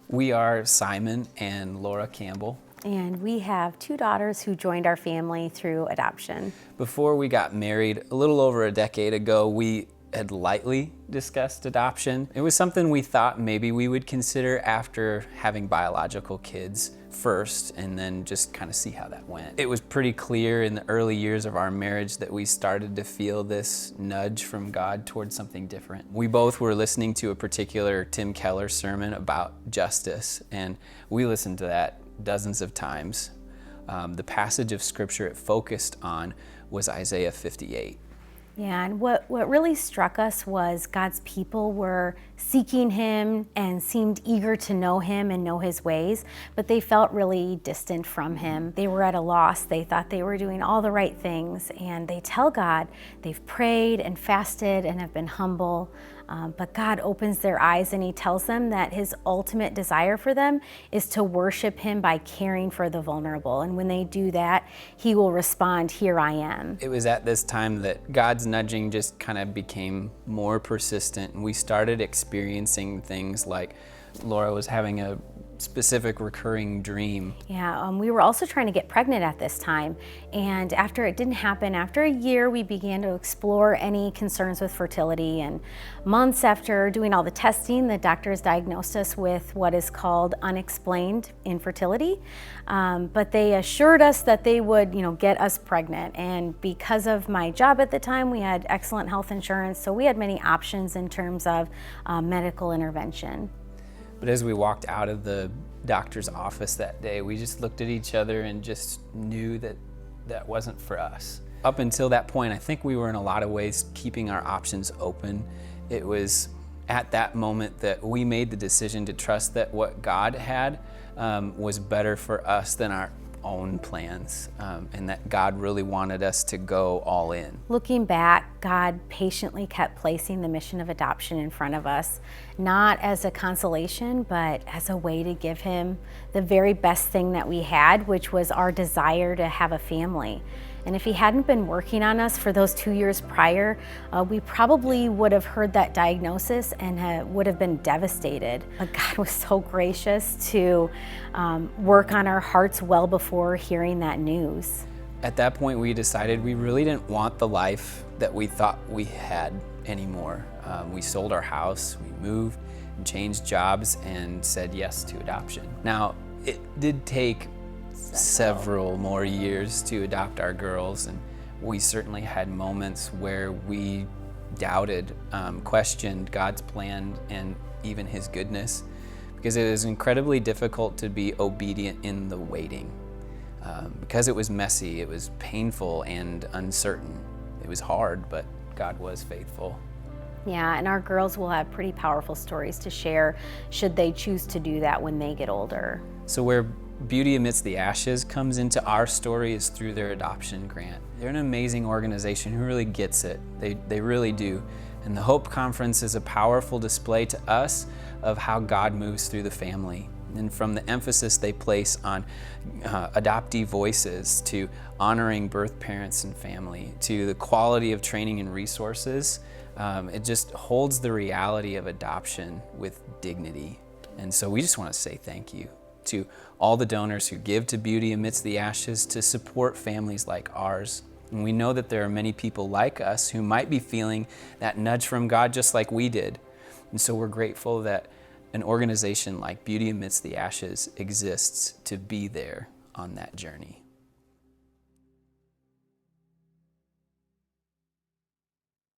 We are Simon and Laura Campbell. And we have 2 daughters who joined our family through adoption. Before we got married, a little over a decade ago, we had lightly discussed adoption. It was something we thought maybe we would consider after having biological kids first, and then just kind of see how that went. It was pretty clear in the early years of our marriage that we started to feel this nudge from God towards something different. We both were listening to a particular Tim Keller sermon about justice, and we listened to that dozens of times. The passage of scripture it focused on was Isaiah 58. Yeah, and what really struck us was God's people were seeking Him and seemed eager to know Him and know His ways, but they felt really distant from Him. They were at a loss. They thought they were doing all the right things, and they tell God they've prayed and fasted and have been humble, but God opens their eyes and He tells them that His ultimate desire for them is to worship Him by caring for the vulnerable, and when they do that, He will respond, "Here I am." It was at this time that God's nudging just kind of became more persistent, and we started experiencing things like Laura was having a specific recurring dream. Yeah, we were also trying to get pregnant at this time, and after it didn't happen, after a year, we began to explore any concerns with fertility, and months after doing all the testing, the doctors diagnosed us with what is called unexplained infertility, but they assured us that they would, get us pregnant, and because of my job at the time, we had excellent health insurance, so we had many options in terms of medical intervention. But as we walked out of the doctor's office that day, we just looked at each other and just knew that that wasn't for us. Up until that point, I think we were in a lot of ways keeping our options open. It was at that moment that we made the decision to trust that what God had was better for us than our own plans, and that God really wanted us to go all in. Looking back, God patiently kept placing the mission of adoption in front of us, not as a consolation, but as a way to give Him the very best thing that we had, which was our desire to have a family. And if He hadn't been working on us for those 2 years prior, we probably would have heard that diagnosis and would have been devastated. But God was so gracious to work on our hearts well before hearing that news. At that point, we decided we really didn't want the life that we thought we had anymore. We sold our house, we moved, and changed jobs, and said yes to adoption. Now, it did take several more years to adopt our girls, and we certainly had moments where we doubted, questioned God's plan and even His goodness, because it was incredibly difficult to be obedient in the waiting. Because it was messy, it was painful and uncertain. It was hard, but God was faithful. Yeah, and our girls will have pretty powerful stories to share should they choose to do that when they get older. So where Beauty Amidst the Ashes comes into our story is through their adoption grant. They're an amazing organization who really gets it. They really do. And the Hope Conference is a powerful display to us of how God moves through the family. And from the emphasis they place on adoptee voices, to honoring birth parents and family, to the quality of training and resources, it just holds the reality of adoption with dignity. And so we just want to say thank you to all the donors who give to Beauty Amidst the Ashes to support families like ours. And we know that there are many people like us who might be feeling that nudge from God just like we did. And so we're grateful that an organization like Beauty Amidst the Ashes exists to be there on that journey.